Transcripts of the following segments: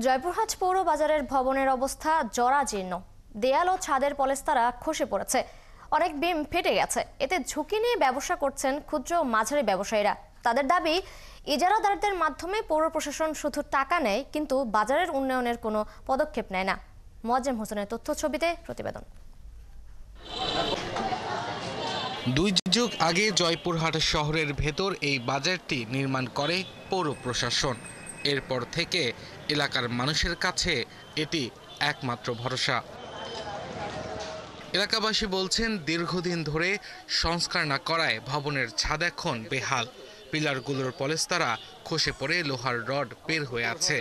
জয়পুরহাট পৌর বাজারের ভবনের অবস্থা জরাজীর্ণ। দেয়াল ও ছাদের পলেস্তারা খসে পড়েছে, অনেক বিম ফেটে গেছে। এতে ঝুঁকি নিয়ে ব্যবসা করছেন ক্ষুদ্র ও মাঝারি ব্যবসায়ীরা। তাদের দাবি, ইজারাদারদের মাধ্যমে পৌর প্রশাসন শুধু টাকা নেয়, কিন্তু বাজারের উন্নয়নের কোনো পদক্ষেপ নেয় না। মোয়াজ্জেম হোসেনের তথ্য ছবিতে প্রতিবেদন। 2 যুগ আগে জয়পুরহাট শহরের ভেতর এই বাজারটি নির্মাণ করে পৌর প্রশাসন। এরপর থেকে এলাকার মানুষের কাছে এটি একমাত্র ভরসা। এলাকাবাসী বলছেন, দীর্ঘদিন ধরে সংস্কার না করায় ভবনের ছাদ এখন বেহাল। পিলারগুলোর পলেস্তারা খসে পড়ে লোহার রড বের হয়ে আছে।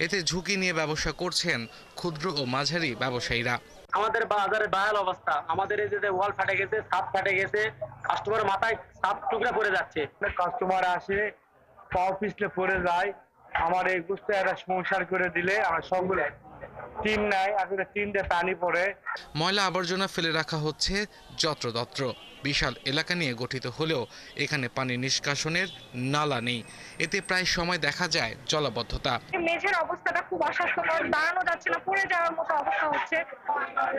এতে ঝুঁকি নিয়ে ব্যবসা করছেন ক্ষুদ্র ও মাঝারি ব্যবসায়ীরা। আমাদের বাজারে বেহাল অবস্থা। আমাদের এই যে ওয়াল ফাটে গেছে, ছাদ ফাটে গেছে, কাস্টমার মাথায় ছাদ টুকরা পড়ে যাচ্ছে। কাস্টমার আসে, পাও পিছলে পড়ে যায়। আমার এই বুঝতে একটা সংসার করে দিলে আমার সবগুলো টিন নাই, আসলে টিন দিয়ে পানি পড়ে। ময়লা আবর্জনা ফেলে রাখা হচ্ছে যত্রতত্র। বিশাল এলাকা নিয়ে গঠিত হলেও এখানে পানি নিষ্কাশনের নালা নেই। এতে প্রায় সময় দেখা যায় জলাবদ্ধতা। মেঝের অবস্থাটা খুব অস্বাস্থ্যকর, দাঁড়ানো যাচ্ছে না, পড়ে যাওয়ার মতো অবস্থা হচ্ছে।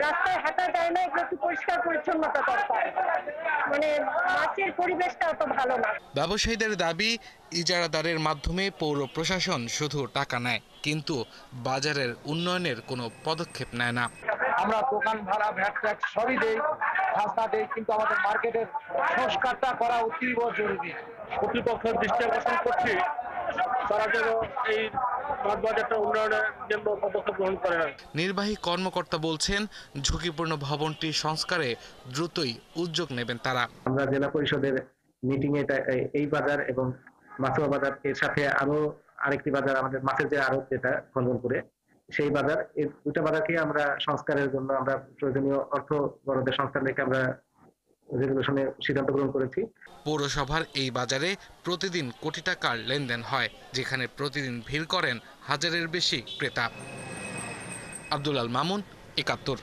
রাস্তায় হাঁটা যায় না, এগুলো একটু পরিষ্কার পরিচ্ছন্নতা দরকার। মানে মাছের পরিবেশটা অত ভালো না। ব্যবসায়ীদের দাবি, ইজারাদারের মাধ্যমে পৌর প্রশাসন শুধু টাকা নেয়, কিন্তু বাজারের উন্নয়নের কোনো পদক্ষেপ নেয় না। আমরা দোকান ভাড়া, ভ্যাট ট্যাক্স সবই দেই, রাস্তা দেই, কিন্তু আমাদের মার্কেটের সংস্কারটা করা অতীব জরুরি। কর্তৃপক্ষের দৃষ্টি আকর্ষণ করছি, তারা যেন এই মাছ বাজারটা উন্নয়নের জন্য পদক্ষেপ গ্রহণ করে না। নির্বাহী কর্মকর্তা বলছেন, ঝুঁকিপূর্ণ ভবনটি সংস্কারে দ্রুতই উদ্যোগ নেবেন তারা। আমরা জেলা পরিষদের মিটিং এ এই বাজার এবং মাছুয়া বাজার এর সাথে আরো আরেকটি বাজার, আমাদের মাছের যে আড়ত যেটা খন্দনপুরে, সেই বাজার, এই দুটা বাজারকে আমরা সংস্কারের জন্য আমরা প্রয়োজনীয় অর্থ বরাদ্দের সংস্কার রেখে আমরা রেজুলেশনে সিদ্ধান্ত গ্রহণ করেছি। পৌরসভার এই বাজারে প্রতিদিন কোটি টাকার লেনদেন হয়, যেখানে প্রতিদিন ভিড় করেন হাজারের বেশি ক্রেতা। আব্দুল আল মামুন, ৭১।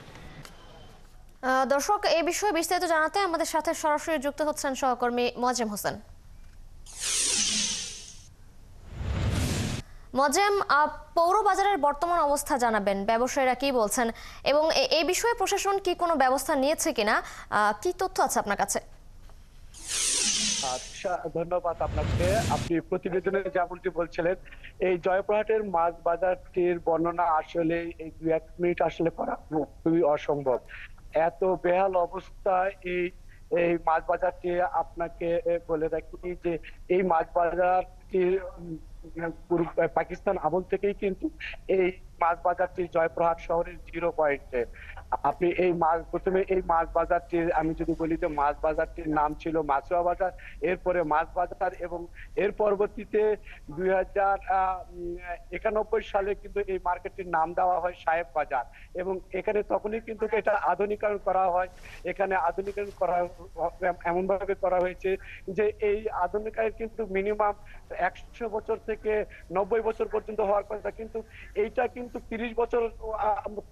দর্শক, এই বিষয়ে বিস্তারিত জানাতে আমাদের সাথে সরাসরি যুক্ত হচ্ছেন সহকর্মী মোয়াজ্জেম হোসেন। মোয়াজ্জেম, পৌর বাজারের বর্তমান অবস্থা জানাবেন, ব্যবসায়ীরা কি বলছেন এবং এই বিষয়ে প্রশাসন কি কোনো ব্যবস্থা নিয়েছে কিনা, কি তথ্য আছে আপনার কাছে? আচ্ছা, ধন্যবাদ আপনাকে। আপনি প্রতিবেদনে যেমনটি বলছিলেন, এই জয়পুরহাটের মাছ বাজারটির বর্ণনা আসলে এই 2-1 মিনিট আসলে করা খুবই অসম্ভব। এত বেহাল অবস্থায় এই মাছ বাজারটি, আপনাকে বলে রাখি যে এই মাছ বাজারটির পাকিস্তান আমল থেকেই কিন্তু এই মাছ বাজারটি জয়পুরহাট শহরের 0 পয়েন্টে। আপনি প্রথমে এই মাছ বাজারটির, আমি যদি বলি যে মাছ বাজারটির নাম ছিল মাছুয়া বাজার, এরপরে মাছ বাজার, এবং এর পরবর্তীতে 2091 সালে কিন্তু এই মার্কেটটির নাম দেওয়া হয় সাহেব বাজার, এবং এখানে তখনই কিন্তু এটা আধুনিকায়ন করা হয়। এখানে আধুনিকায়ন করা এমন ভাবে করা হয়েছে যে এই আধুনিকায়ন কিন্তু মিনিমাম 100 বছর থেকে 90 বছর পর্যন্ত হওয়ার কথা, কিন্তু এইটা কিন্তু 30 বছর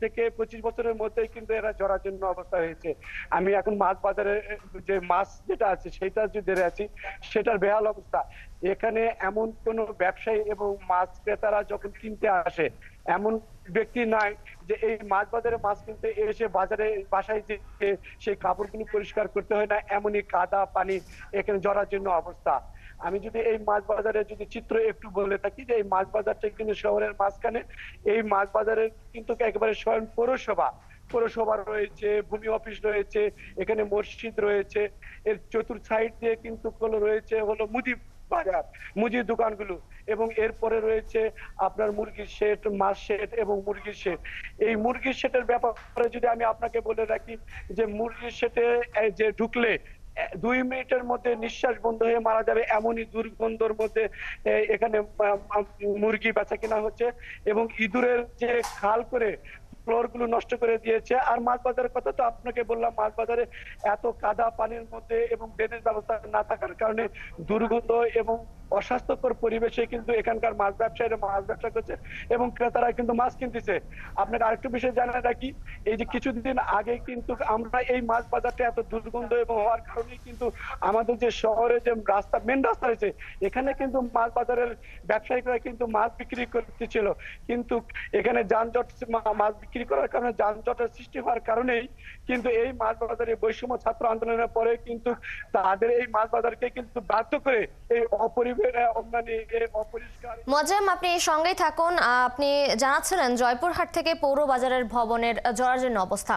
থেকে 25 বছরের মধ্যেই কিন্তু এরা জরাজীর্ণ অবস্থা হয়েছে। আমি এখন মাছ বাজারে যে মাছ যেটা আছে সেটা যে ধরে আছি, সেটার বেহাল অবস্থা। এখানে এমন কোন ব্যবসায়ী এবং মাছ ক্রেতারা যখন কিনতে আসে, এমন ব্যক্তি নাই যে এই মাছ বাজারে মাছ কিনতে এসে বাসায় যে সেই কাপড়গুলো পরিষ্কার করতে হয় না, এমনই কাদা পানি, এখানে জরাজীর্ণ অবস্থা। আমি যদি এই মাছ বাজারের যদি চিত্র একটু বলে থাকি, যে এই মাছ বাজারটা কিন্তু শহরের মাঝখানে। এই মাছ বাজারের কিন্তু একেবারে স্বয়ং পৌরসভা রয়েছে, ভূমি অফিস রয়েছে, এখানে মসজিদ রয়েছে, এর চতুর্থ সাইড দিয়ে কিন্তু রয়েছে হলো মুদির দোকানগুলো, এবং এরপরে রয়েছে আপনার মুরগির শেড, মাছ শেড এবং মুরগির শেড। এই মুরগির শেডের ব্যাপারে যদি আমি আপনাকে বলে রাখি, যে মুরগির শেডে যে ঢুকলে 2 মিনিটের মধ্যে নিঃশ্বাস বন্ধ হয়ে মারা যাবে, এমনই দুর্গন্ধর মধ্যে এখানে মুরগি বেচা কিনা হচ্ছে, এবং ইঁদুরের যে খাল করে ফ্লোর গুলো নষ্ট করে দিয়েছে। আর মাছ বাজারের কথা তো আপনাকে বললাম, মাছ বাজারে এত কাদা পানির মধ্যে এবং ড্রেনেজ ব্যবস্থা না থাকার কারণে দুর্গন্ধ এবং অস্বাস্থ্যকর পরিবেশে কিন্তু এখানকার মাছ ব্যবসায়ীরা মাছ ব্যবসা করছে এবং ক্রেতারা কিন্তু মাছ কিনতেছে। আপনাকে আরেকটু বিষয় জানা রাখি, এই যে কিছুদিন আগে কিন্তু আমরা এই মাছ বাজারটা এত দুর্গন্ধ এবং হওয়ার কারণে কিন্তু আমাদের যে শহরে যে রাস্তা, মেন রাস্তা রয়েছে, এখানে কিন্তু মাছ বাজারের ব্যবসায়ীরা কিন্তু মাছ বিক্রি করতেছিল, কিন্তু এখানে যানজট, মাছ বিক্রি করার কারণে যানজটের সৃষ্টি হওয়ার কারণেই কিন্তু এই মাছ বাজারে বৈষম্য ছাত্র আন্দোলনের পরে কিন্তু তাদের এই মাছ বাজারকে কিন্তু বাধ্য করে এই অপরিষ্কার। মোয়াজ্জেম, আপনি সঙ্গেই থাকুন। আপনি জানাচ্ছিলেন জয়পুরহাট থেকে পৌর বাজারের ভবনের জরাজীর্ণ অবস্থা।